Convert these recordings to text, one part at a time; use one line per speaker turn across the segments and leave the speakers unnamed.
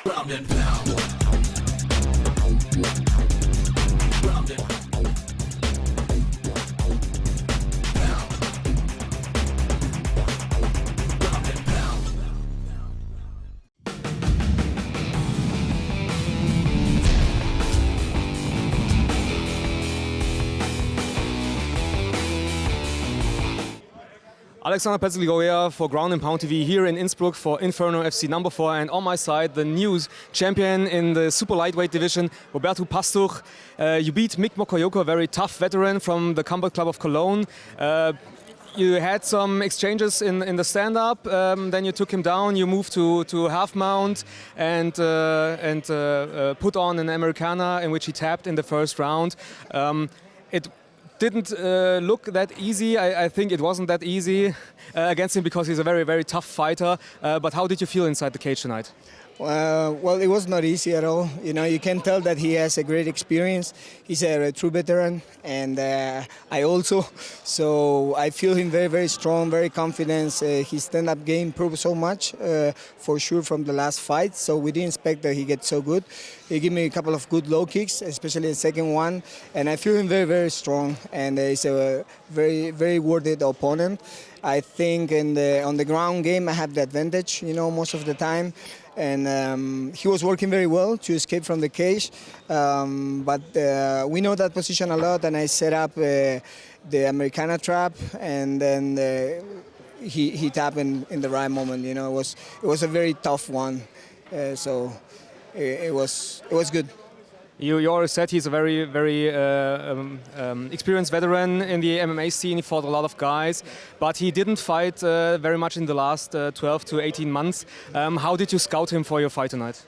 Ground and pound. Ground and pound. Ground and pound.
Alexander Petzl for Ground and Pound TV here in Innsbruck for Inferno FC number 4, and on my side the new champion in the super lightweight division, Roberto Pastuch. You beat Mick Mokoyoko, a very tough veteran from the Combat Club of Cologne. You had some exchanges in the stand-up, then you took him down, you moved to half mount and put on an Americana in which he tapped in the first round. It didn't look that easy. I think it wasn't that easy against him because he's a very, very tough fighter. But how did you feel inside the cage tonight?
Well, it was not easy at all. You know, you can tell that he has a great experience. He's a true veteran, and I also. So I feel him very, very strong, very confident. His stand-up game proved so much, for sure, from the last fight. So we didn't expect that he gets so good. He gave me a couple of good low kicks, especially the second one, and I feel him very, very strong. And he's a very, very worthy opponent. I think on the ground game I have the advantage, you know, most of the time. And he was working very well to escape from the cage, but we know that position a lot, and I set up the Americana trap, and then he tapped in the right moment. You know, it was a very tough one, so it was good.
You already said he's a very, very experienced veteran in the MMA scene. He fought a lot of guys, but he didn't fight very much in the last 12 to 18 months. How did you scout him for your fight tonight?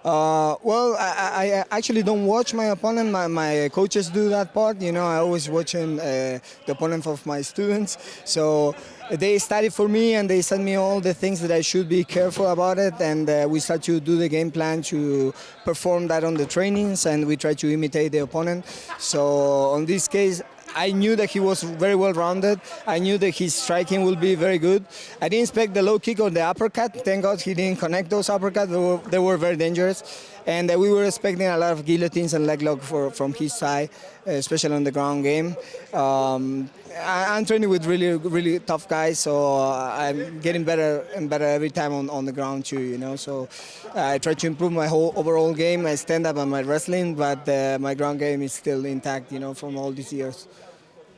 Well, I actually don't watch my opponent. My coaches do that part. You know, I always watching the opponent of my students. So they study for me and they send me all the things that I should be careful about it. And we start to do the game plan to perform that on the trainings, and we try to imitate the opponent. So on this case, I knew that he was very well-rounded. I knew that his striking will be very good. I didn't expect the low kick or the uppercut. Thank God he didn't connect those uppercuts. They were very dangerous. And we were expecting a lot of guillotines and leg lock from his side, especially on the ground game. I'm training with really, really tough guys, so I'm getting better and better every time on the ground too, you know. So I try to improve my whole overall game, my stand-up and my wrestling, but my ground game is still intact, you know, from all these years.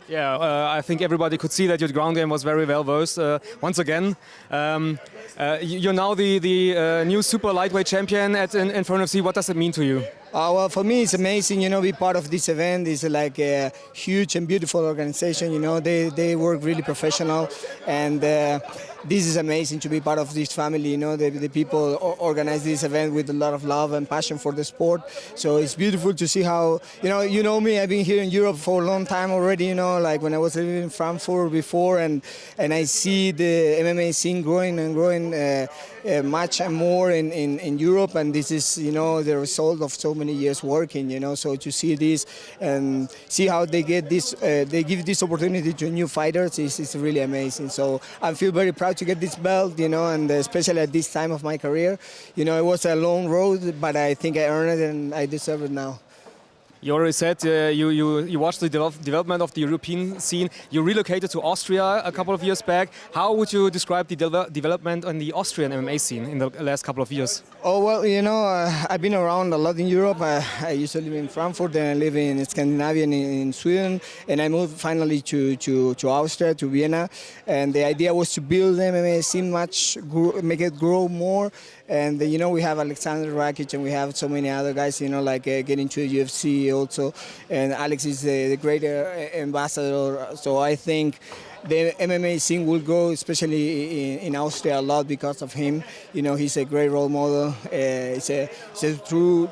Yeah, I think everybody could see that your ground game was very well versed. Once again, you're now the new super lightweight champion at Inferno FC. What does it mean to you?
Well, for me, it's amazing, you know, be part of this event. It's like a huge and beautiful organization, you know. They work really professional, and this is amazing to be part of this family, you know. The people organize this event with a lot of love and passion for the sport. So it's beautiful to see how, you know me, I've been here in Europe for a long time already, you know, like when I was living in Frankfurt before, and I see the MMA scene growing and growing much and more in Europe, and this is, you know, the result of so many years working, you know. So to see this and see how they get this, they give this opportunity to new fighters is really amazing. So I feel very proud to get this belt, you know, and especially at this time of my career. You know, it was a long road, but I think I earned it and I deserve it now.
You already said you watched the development of the European scene. You relocated to Austria a couple of years back. How would you describe the development on the Austrian MMA scene in the last couple of years?
Oh, well, you know, I've been around a lot in Europe. I used to live in Frankfurt, then I live in Scandinavia in Sweden, and I moved finally to Austria, to Vienna. And the idea was to build MMA scene make it grow more. And, you know, we have Alexander Rakic and we have so many other guys, you know, like getting to the UFC also. And Alex is the great ambassador. So I think the MMA scene will grow, especially in Austria, a lot because of him. You know, he's a great role model. He's a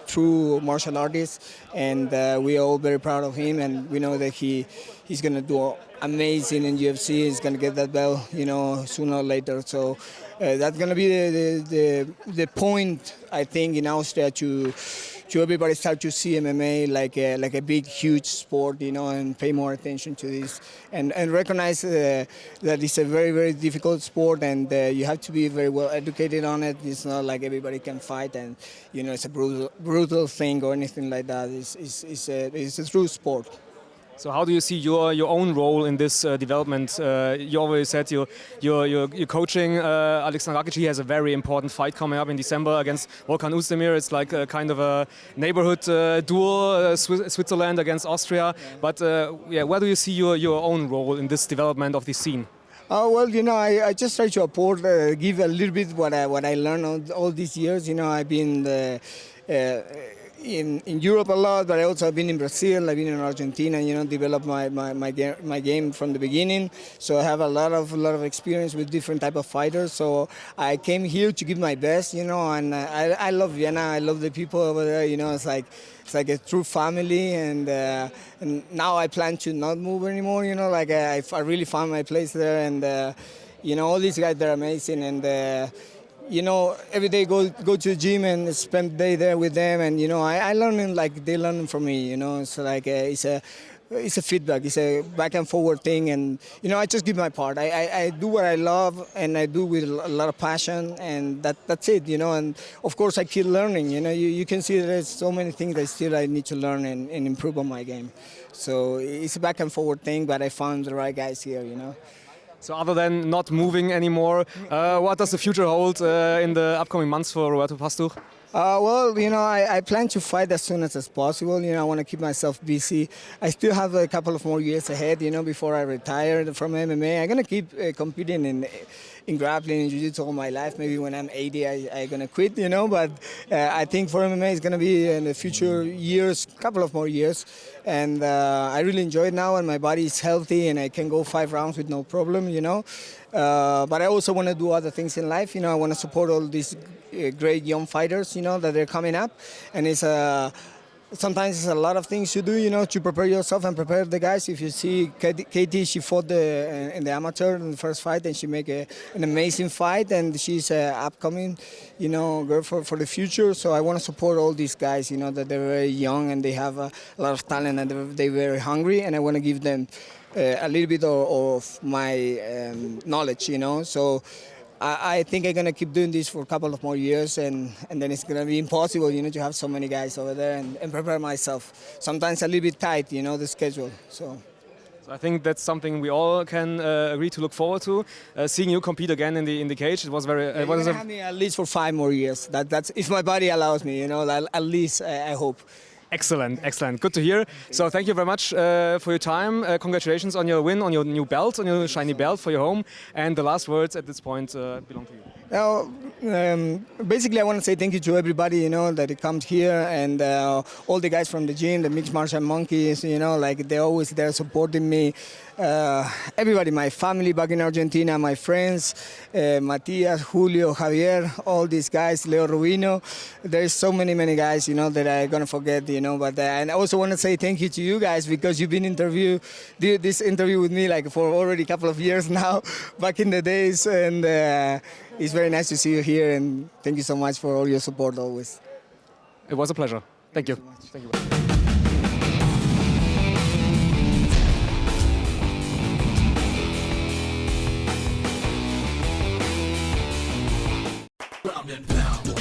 true martial artist, and we are all very proud of him. And we know that he's going to do amazing in UFC. He's going to get that belt, you know, sooner or later. So that's going to be the point, I think, in Austria to to everybody start to see MMA like a big, huge sport, you know, and pay more attention to this and recognize that it's a very, very difficult sport and you have to be very well educated on it. It's not like everybody can fight and, you know, it's a brutal thing or anything like that. It's a true sport.
So how do you see your own role in this development? You always said you're coaching Alexander Rakic. He has a very important fight coming up in December against Volkan Oezdemir. It's like a kind of a neighborhood duel, Switzerland against Austria. Yeah. But yeah, where do you see your own role in this development of the scene?
Well, you know, I just try to give a little bit what I learned all these years. You know, I've been in Europe a lot, but I also have been in Brazil, I've been in Argentina, you know, developed my game from the beginning. So I have a lot of experience with different type of fighters. So I came here to give my best, you know, and I love Vienna. I love the people over there. You know, it's like a true family, and now I plan to not move anymore. You know, like I really found my place there, and you know, all these guys, they're amazing, and you know, every day go to the gym and spend the day there with them, and you know, I learn like they learn from me. You know, it's like it's a feedback, it's a back and forward thing, and you know, I just give my part. I do what I love, and I do with a lot of passion, and that's it. You know, and of course I keep learning. You know, you can see there's so many things that still I need to learn and improve on my game. So it's a back and forward thing, but I found the right guys here. You know.
So other than not moving anymore, what does the future hold in the upcoming months for Roberto Pastuch?
Well, you know, I plan to fight as soon as possible. You know, I want to keep myself busy. I still have a couple of more years ahead, you know, before I retire from MMA. I'm going to keep competing in grappling and jiu-jitsu all my life. Maybe when I'm 80, I'm going to quit, you know. But I think for MMA, it's going to be in the future years, couple of more years. And I really enjoy it now, and my body is healthy, and I can go 5 rounds with no problem, you know. But I also want to do other things in life. You know, I want to support all these great young fighters, you know, that are coming up. And it's sometimes it's a lot of things to do, you know, to prepare yourself and prepare the guys. If you see Katie, she fought in the amateur in the first fight, and she made an amazing fight, and she's an upcoming, you know, girl for the future. So I want to support all these guys, you know, that they're very young and they have a lot of talent and they're very hungry, and I want to give them a little bit of my knowledge, you know. So I think I'm going to keep doing this for a couple of more years, and then it's going to be impossible, you know, to have so many guys over there and prepare myself. Sometimes a little bit tight, you know, the schedule. So
I think that's something we all can agree to look forward to. Seeing you compete again in the cage, it was very.
You're going to have me at least for 5 more years. That's if my body allows me, you know. At least I hope.
Excellent, excellent. Good to hear. So thank you very much for your time. Congratulations on your win, on your new belt, on your shiny belt for your home. And the last words at this point belong to you.
Now, basically, I want to say thank you to everybody, you know, that comes here, and all the guys from the gym, the mixed martial monkeys, you know, like they're always there supporting me. Everybody, my family back in Argentina, my friends, Matias, Julio, Javier, all these guys, Leo Rubino. There's so many guys, you know, that I'm going to forget, you know. But and I also want to say thank you to you guys, because you've been did this interview with me like for already a couple of years now, back in the days. And it's very nice to see you here, and thank you so much for all your support always.
It was a pleasure. Thank you. Thank you.
Ground and pound.